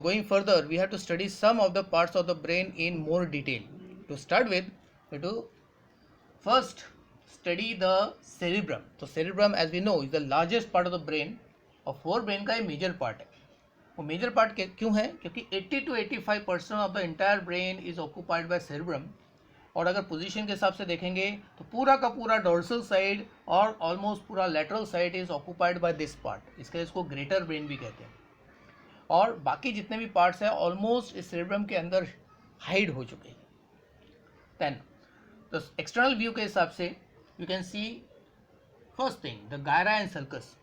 Going further, we have to study some of the parts of the brain in more detail. To start with, we have to first study the cerebrum. तो cerebrum as we know is the largest part of the brain और fore brain का ये major part है. वो major part क्यों है? क्योंकि 80 to 85% of the entire brain is occupied by cerebrum. और अगर पोजीशन के हिसाब से देखेंगे तो पूरा का पूरा डोर्सल साइड और ऑलमोस्ट पूरा lateral side is occupied by this part. इसको ग्रेटर ब्रेन भी कहते हैं. और बाकी जितने भी पार्ट्स हैं ऑलमोस्ट इस सेरेब्रम के अंदर हाइड हो चुके हैं. देन तो एक्सटर्नल व्यू के हिसाब से you can see first thing the gyri and sulcus.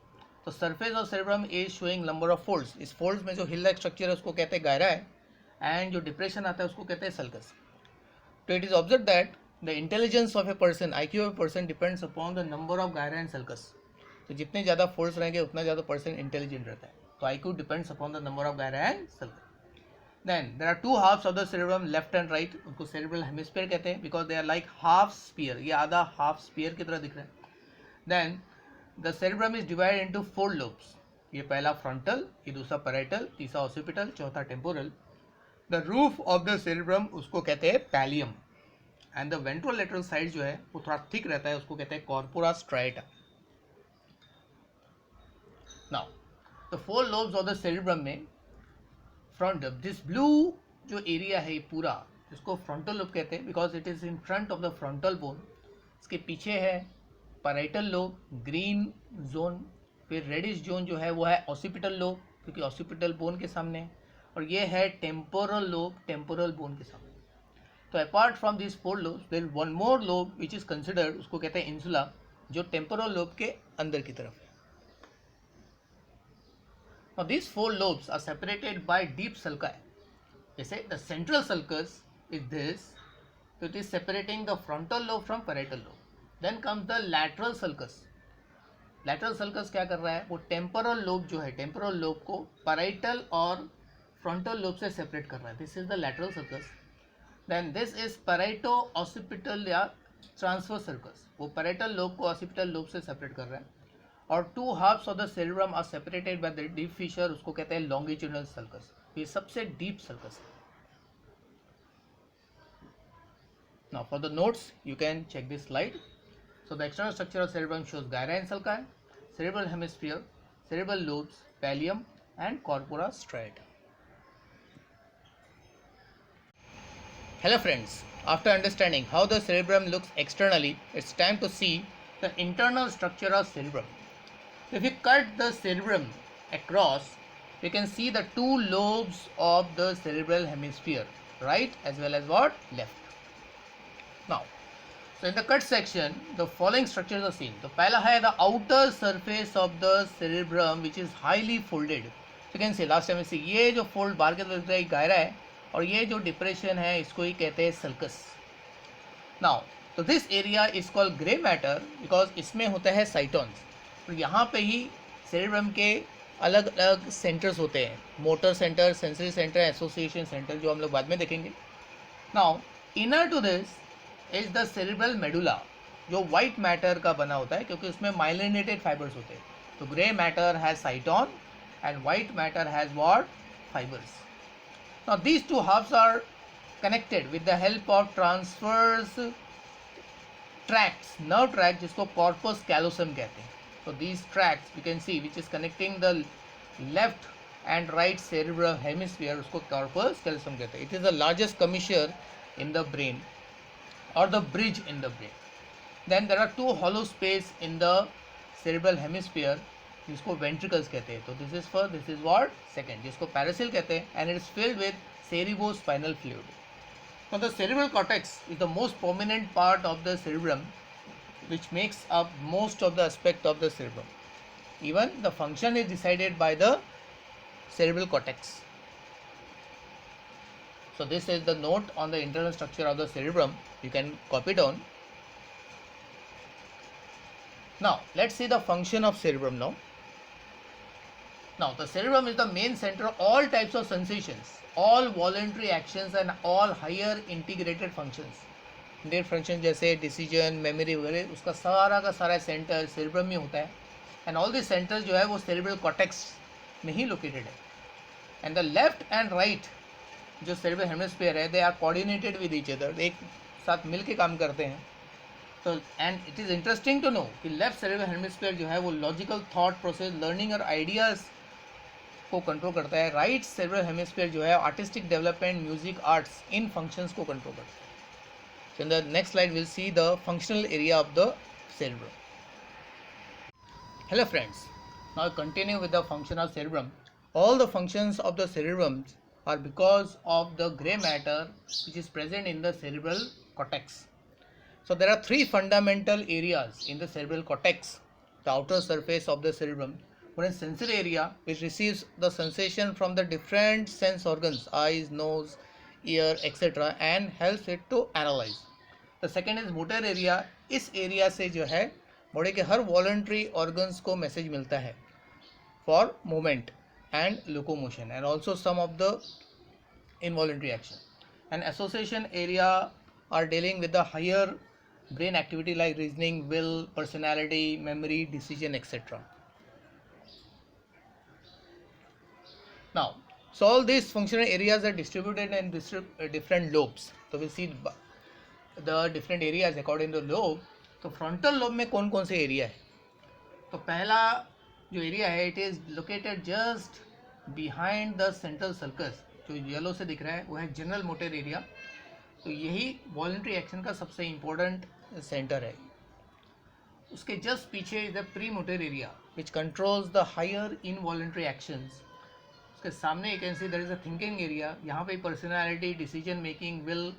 तो surface of cerebrum is showing number of folds. इस फोल्ड्स में जो हिल लाइक स्ट्रक्चर है उसको कहते हैं गायरा है एंड जो डिप्रेशन आता है उसको कहते हैं सल्कस. तो it is observe that the intelligence of a person, IQ of a person depends upon the number of gyri and sulcus. तो जितने ज़्यादा फोल्ड्स रहेंगे उतना ज़्यादा पर्सन इंटेलिजेंट रहता है. तो IQ depends upon the number of gyri and sulcus. Then there are two halves of the cerebrum, left and right. उनको सेरेब्रल हेमिस्फीयर कहते हैं because they are like half sphere. ये आधा हाफ स्पीयर की तरह दिख रहा है. Then the cerebrum is divided into 4 lobes. ये पहला फ्रंटल, ये दूसरा पैराइटल, तीसरा ऑसिपिटल, चौथा temporal. The roof of the cerebrum उसको कहते हैं pallium and the ventrolateral side जो है वो थोड़ा थिक रहता है, उसको कहते हैं corpora striata. Now the 4 lobes of the cerebrum में फ्रंट दिस ब्लू जो एरिया है पूरा इसको फ्रंटल लोब कहते हैं because it is in front of the frontal bone. इसके पीछे है पैराइटल लोब, ग्रीन जोन. फिर रेडिश जोन जो है वो है ऑसिपिटल लोब क्योंकि ऑसिपिटल बोन के सामने है. और ये है टेम्पोरल लोब, टेम्पोरल बोन के सामने. तो apart from this 4 lobes there one more lobe which is considered, उसको कहते हैं इंसुला, जो टेम्पोरल लोब के अंदर की तरफ है. Now these 4 lobes are separated by deep sulci. जैसे the central sulcus is this, so it is separating the frontal lobe from parietal lobe. Then comes the lateral sulcus. Lateral sulcus क्या कर रहा है? वो temporal lobe जो है, temporal lobe को parietal और frontal lobe से separate कर रहा है. This is the lateral sulcus. Then this is parieto-occipital या transverse sulcus. वो parietal lobe को occipital lobe से separate कर रहा है. और 2 halves of the cerebrum are separated by the deep fissure, उसको कहते हैं लॉन्गिट्यूडनल सल्कस. ये सबसे डीप सल्कस है. Now for the notes you can check this slide. So the external structure of cerebrum shows gyri and sulci, cerebral hemisphere, cerebral lobes, pallium and corpora striata. Hello friends, after understanding how the cerebrum looks externally, it's time to see the internal structure of cerebrum. If you cut the cerebrum across, you can see the 2 lobes of the cerebral hemisphere, right as well as what? Left. Now, so in the cut section, the following structures are seen. तो पहला है the outer surface of the cerebrum which is highly folded. So you can see last time we see ये जो fold बाहर के तरफ है गायरा है और ये जो डिप्रेशन है इसको ही कहते हैं सल्कस. Now, तो this area is called grey matter because इसमें होता है साइटॉन्स. तो यहाँ पे ही सेरेब्रम के अलग अलग सेंटर्स होते हैं, motor centre, sensory centre, association centre, जो हम लोग बाद में देखेंगे. Now inner to this is the cerebral medulla जो वाइट मैटर का बना होता है क्योंकि उसमें माइलिनेटेड फाइबर्स होते हैं. तो grey matter has cyton and white matter has what? Fibres. Now these 2 halves are connected with the help of transverse tracts, nerve tract जिसको corpus callosum कहते हैं. So these tracts you can see which is connecting the left and right cerebral hemisphere, उसको corpus callosum कहते हैं. It is the largest commissure in the brain or the bridge in the brain. Then there are 2 hollow space in the cerebral hemisphere जिसको ventricles कहते हैं. तो this is first, this is what? Second, जिसको paracel कहते हैं and it is filled with cerebrospinal fluid. Now the cerebral cortex is the most prominent part of the cerebrum which makes up most of the aspect of the cerebrum. Even the function is decided by the cerebral cortex. So this is the note on the internal structure of the cerebrum. You can copy down. Now let's see the function of cerebrum now. Now the cerebrum is the main center of all types of sensations, all voluntary actions and all higher integrated functions. Integrated function जैसे decision, memory वगैरह, उसका सारा का सारा centre cerebrum में होता है. And all this centres जो है वो सेरेब्रल कॉर्टेक्स में ही लोकेटेड है. And the left and right जो सेरेब्रल हेमिस्फीयर है, they are coordinated with each other, एक साथ मिल के काम करते हैं. तो and it is interesting to know कि लेफ्ट सेरेब्रल हेमिस्फीयर जो है वो लॉजिकल थॉट प्रोसेस, लर्निंग और आइडियाज़ को कंट्रोल करता है. राइट सेरेब्रल हेमिस्फीयर जो है आर्टिस्टिक डेवलपमेंट, म्यूजिक, आर्ट्स, इन फंक्शंस को कंट्रोल करता है. So in the next slide we'll see the functional area of the cerebrum. Hello friends, now continue with the function of cerebrum. All the functions of the cerebrum are because of the gray matter which is present in the cerebral cortex. So there are three fundamental areas in the cerebral cortex. The outer surface of the cerebrum, one is sensory area, which receives the sensation from the different sense organs, eyes, nose, ear, etc. and helps it to analyze. The second is motor area. इस area से जो है body के हर voluntary organs को message मिलता है for movement and locomotion and also some of the involuntary action. And association area are dealing with the higher brain activity like reasoning, will, personality, memory, decision, etc. Now, so all these functional areas are distributed in different lobes. So we see the different areas according to lobe. तो frontal lobe में कौन कौन से area है? तो पहला जो area है, it is located just behind the central sulcus. जो येलो से दिख रहा है वो है जनरल मोटर एरिया. तो यही वॉलंटरी एक्शन का सबसे इम्पोर्टेंट सेंटर है. उसके जस्ट पीछे is the pre motor area which controls the higher involuntary actions. उसके सामने you can see there is a thinking area. यहाँ पे personality, decision making, will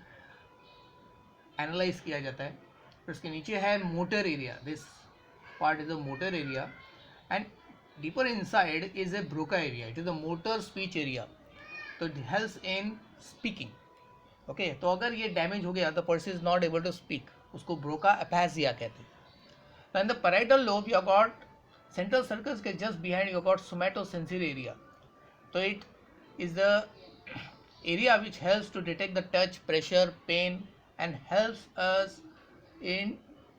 analyse किया जाता है. फिर उसके नीचे है motor area. This part is a motor area and deeper inside is a Broca area. It is a motor speech area. तो it helps in speaking. Okay, तो अगर ये डैमेज हो गया तो person is not able to speak, उसको Broca aphasia कहते हैं. In the parietal lobe you got central sulcus के just behind you got somatosensory area. तो it is the area which helps to detect the touch, pressure, pain and helps us in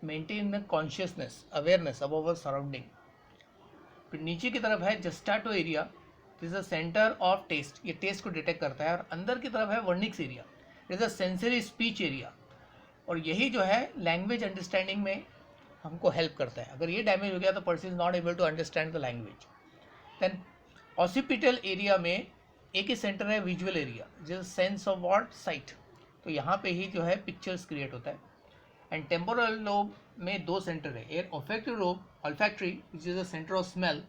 maintain the consciousness, awareness of our surrounding. फिर नीचे की तरफ है gustatory area. This is a centre of taste. ये taste को detect करता है. और अंदर की तरफ है Wernicke's area. It is a sensory speech area. और यही जो है लैंग्वेज अंडरस्टैंडिंग में हमको हेल्प करता है. अगर ये डैमेज हो गया तो person is not able to understand the language. Then occipital area में एक ही सेंटर है विजुअल एरिया, जिस सेंस ऑफ व्हाट, साइट. तो यहाँ पे ही जो है पिक्चर्स क्रिएट होता है. एंड टेम्पोरल लोब में दो सेंटर है. एक olfactory lobe, olfactory which is the centre of smell,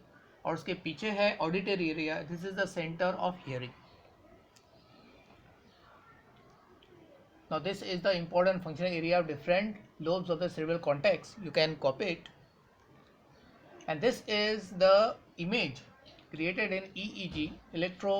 और उसके पीछे है auditory area. This is the centre of hearing. Now this is the important functional area of different lobes of the cerebral cortex. You can copy it. And this is the image created in EEG, electro